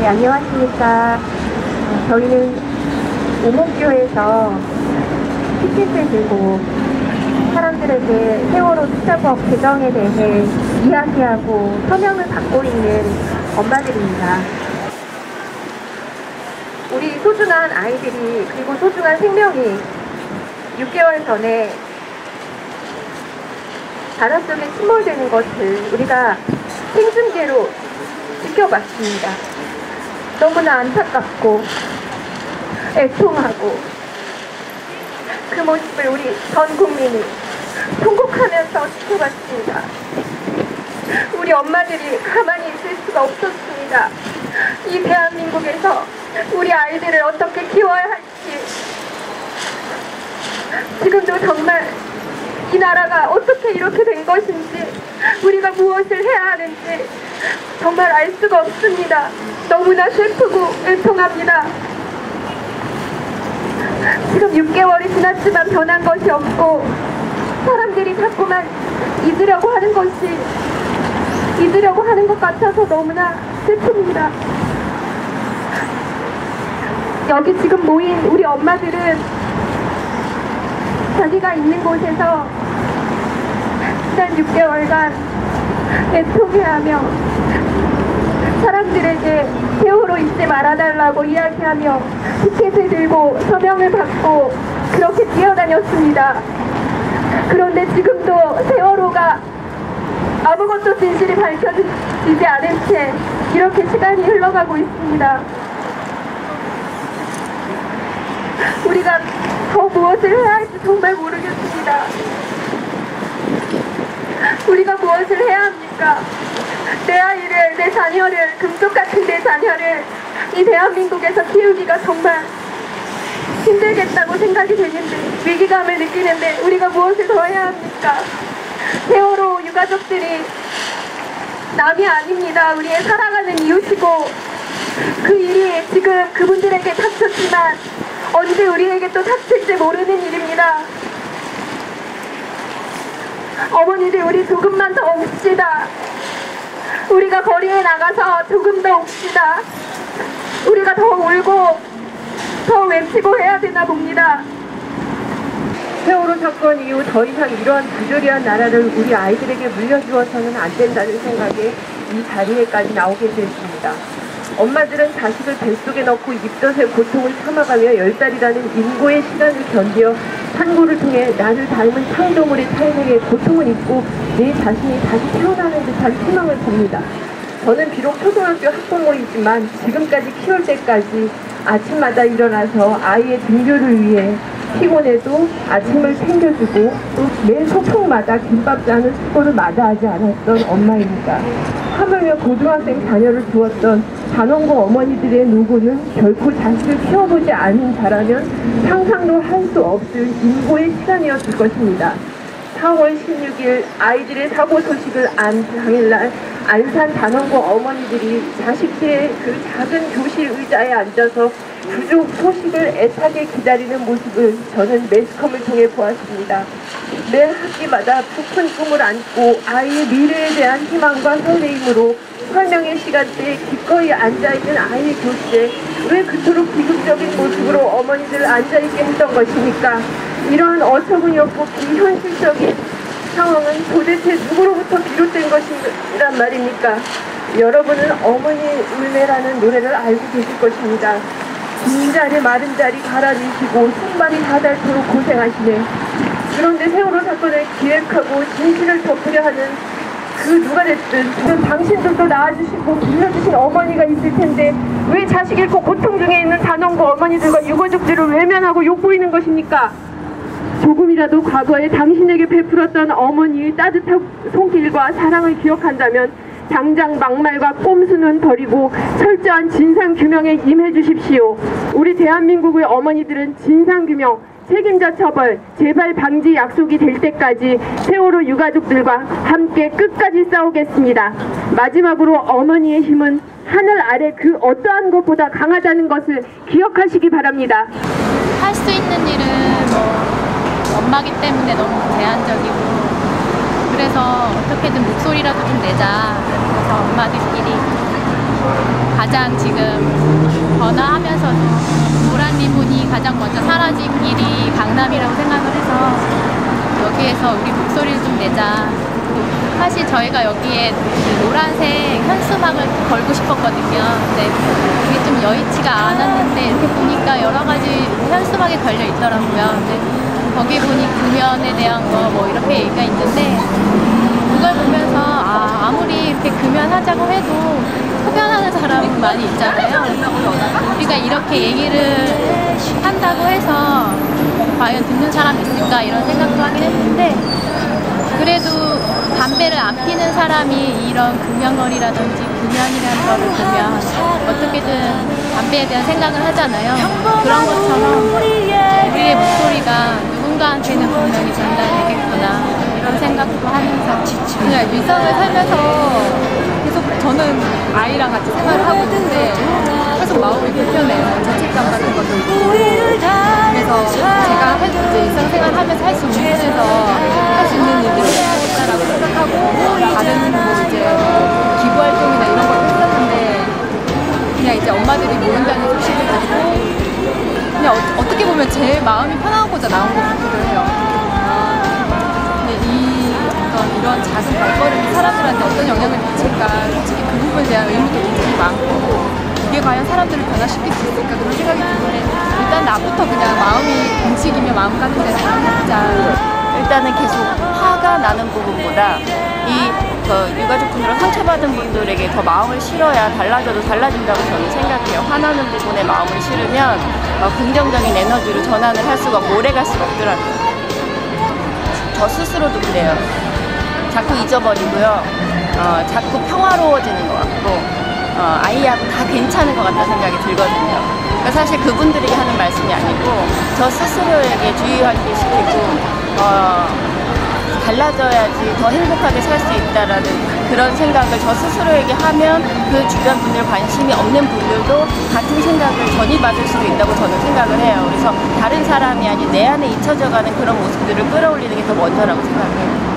네, 안녕하십니까. 저희는 오목교에서 피켓을 들고 사람들에게 세월호 투자법 개정에 대해 이야기하고 서명을 받고 있는 엄마들입니다. 우리 소중한 아이들이 그리고 소중한 생명이 6개월 전에 바닷속에 침몰되는 것을 우리가 생중계로 지켜봤습니다. 너무나 안타깝고 애통하고 그 모습을 우리 전 국민이 통곡하면서 지켜봤습니다. 우리 엄마들이 가만히 있을 수가 없었습니다. 이 대한민국에서 우리 아이들을 어떻게 키워야 할지, 지금도 정말 이 나라가 어떻게 이렇게 된 것인지, 우리가 무엇을 해야 하는지 정말 알 수가 없습니다. 너무나 슬프고 애통합니다. 지금 6개월이 지났지만 변한 것이 없고, 사람들이 자꾸만 잊으려고 하는 것 같아서 너무나 슬픕니다. 여기 지금 모인 우리 엄마들은 자기가 있는 곳에서 지난 6개월간 애통해하며 사람들에게 세월호 잊지 말아달라고 이야기하며 피켓을 들고 서명을 받고 그렇게 뛰어다녔습니다. 그런데 지금도 세월호가 아무것도 진실이 밝혀지지 않은 채 이렇게 시간이 흘러가고 있습니다. 우리가 더 무엇을 해야 할지 정말 모르겠습니다. 우리가 무엇을 해야 합니까? 내 아이를, 내 자녀를, 금쪽 같은 내 자녀를 이 대한민국에서 키우기가 정말 힘들겠다고 생각이 되는데, 위기감을 느끼는데 우리가 무엇을 더 해야 합니까? 세월호 유가족들이 남이 아닙니다. 우리의 살아가는 이웃이고, 그 일이 지금 그분들에게 닥쳤지만 언제 우리에게 또 닥칠지 모르는 일입니다. 어머니들, 우리 조금만 더 웁시다. 우리가 거리에 나가서 조금 더 웁시다. 우리가 더 울고 더 외치고 해야 되나 봅니다. 세월호 사건 이후 더 이상 이러한 부조리한 나라를 우리 아이들에게 물려주어서는 안 된다는 생각에 이 자리에까지 나오게 되었습니다. 엄마들은 자식을 뱃속에 넣고 입덧의 고통을 참아가며 10달이라는 인고의 시간을 견디어 산고를 통해 나를 닮은 창조물의 탄생에 고통을 잊고 내 자신이 다시 태어나는 듯한 희망을 봅니다. 저는 비록 초등학교 학부모이지만 지금까지 키울 때까지 아침마다 일어나서 아이의 등교를 위해 피곤해도 아침을 챙겨주고 또 매 소풍마다 김밥 싸는 수고를 마다하지 않았던 엄마입니다. 하물며 고등학생 자녀를 두었던 단원고 어머니들의 노고는 결코 자식을 키워보지 않은 자라면 상상도 할 수 없을 인고의 시간이었을 것입니다. 4월 16일 아이들의 사고 소식을 안 당일날 안산 단원고 어머니들이 자식들의 그 작은 교실 의자에 앉아서 부족 소식을 애타게 기다리는 모습을 저는 매스컴을 통해 보았습니다. 매 학기마다 부푼 꿈을 안고 아이의 미래에 대한 희망과 설레임으로 설명의 시간대에 기꺼이 앉아있는 아이의 교실에 왜 그토록 비극적인 모습으로 어머니들 앉아있게 했던 것입니까? 이러한 어처구니 없고 비현실적인 상황은 도대체 누구로부터 비롯된 것이란 말입니까? 여러분은 어머니 울매라는 노래를 알고 계실 것입니다. 긴 자리 마른 자리 갈아주시고 손발이 다 닳도록 고생하시네. 그런데 세월호 사건을 기획하고 진실을 덮으려 하는 그 누가 됐든 저는 당신들도 낳아주시고 빌려주신 어머니가 있을 텐데 왜 자식 잃고 고통 중에 있는 단원고 어머니들과 유가족들을 외면하고 욕보이는 것입니까? 조금이라도 과거에 당신에게 베풀었던 어머니의 따뜻한 손길과 사랑을 기억한다면 당장 막말과 꼼수는 버리고 철저한 진상규명에 임해주십시오. 우리 대한민국의 어머니들은 진상규명, 책임자 처벌, 재발 방지 약속이 될 때까지 세월호 유가족들과 함께 끝까지 싸우겠습니다. 마지막으로 어머니의 힘은 하늘 아래 그 어떠한 것보다 강하다는 것을 기억하시기 바랍니다. 할 수 있는 일은 엄마기 때문에 너무 제한적이고, 그래서 어떻게든 목소리라도 좀 내자. 그래서 엄마들끼리 가장 지금 변화하면서도 노란님 분이 가장 먼저 사라진 길이 강남이라고 생각을 해서 여기에서 우리 목소리를 좀 내자. 사실 저희가 여기에 그 노란색 현수막을 걸고 싶었거든요. 근데 그게 좀 여의치가 않았는데 이렇게 보니까 여러 가지 현수막이 걸려 있더라고요. 근데 거기 보니 금연에 대한 거 뭐 이렇게 얘기가 있는데 그걸 보면서 아무리 이렇게 금연하자고 해도 흡연하는 사람은 많이 있잖아요. 우리가 이렇게 얘기를 한다고 해서 과연 듣는 사람이 있을까 이런 생각도 하긴 했는데 그래도 담배를 안 피는 사람이 이런 금연거리라든지 금연이라는 거를 보면 어떻게든 담배에 대한 생각을 하잖아요. 그런 것처럼 우리의 목소리가 누군가한테는 분명히 전달되겠구나 이런 생각도 하면서 그냥 일상을 살면서 계속 저는 아이랑 같이 생활을 하고 있는데 계속 마음이 불편해요. 죄책감 같은 것도 있고 그래서 제가 이제 일상생활 하면서 할 수 있는 선에서 할 수 있는 일들을 해야겠다라고 생각하고 다른 뭐 이제 기부활동이나 이런 걸 했었는데 그냥 이제 엄마들이 모인다는 소식을 듣고 그냥 어떻게 보면 제 마음이 편하고자 나온 것 같기도 해요. 근데 이런 작은 발걸음이 사람들한테 어떤 영향을 미칠까 솔직히 그 부분에 대한 의문도 굉장히 많고 이게 과연 사람들을 변화시킬 수 있을까 그런 생각이 드는데 일단 나부터 그냥 마음이 움직이며 마음 가는 대로 해보자. 일단은 계속 화가 나는 부분보다 유가족분으로 상처받은 분들에게 더 마음을 실어야 달라져도 달라진다고 저는 생각해요. 화나는 부분에 마음을 실으면 긍정적인 에너지로 전환을 할 수가 오래 갈 수가 없더라고요. 저 스스로도 그래요. 자꾸 잊어버리고요. 자꾸 평화로워지는 것 같고 아이하고 다 괜찮은 것 같다는 생각이 들거든요. 그러니까 사실 그분들에게 하는 말씀이 아니고 저 스스로에게 주의하게 시키고 달라져야지 더 행복하게 살 수 있다라는 그런 생각을 저 스스로에게 하면 그 주변 분들 관심이 없는 분들도 같은 생각을 전이받을 수도 있다고 저는 생각을 해요. 그래서 다른 사람이 아닌 내 안에 잊혀져가는 그런 모습들을 끌어올리는 게 더 먼저라고 생각해요.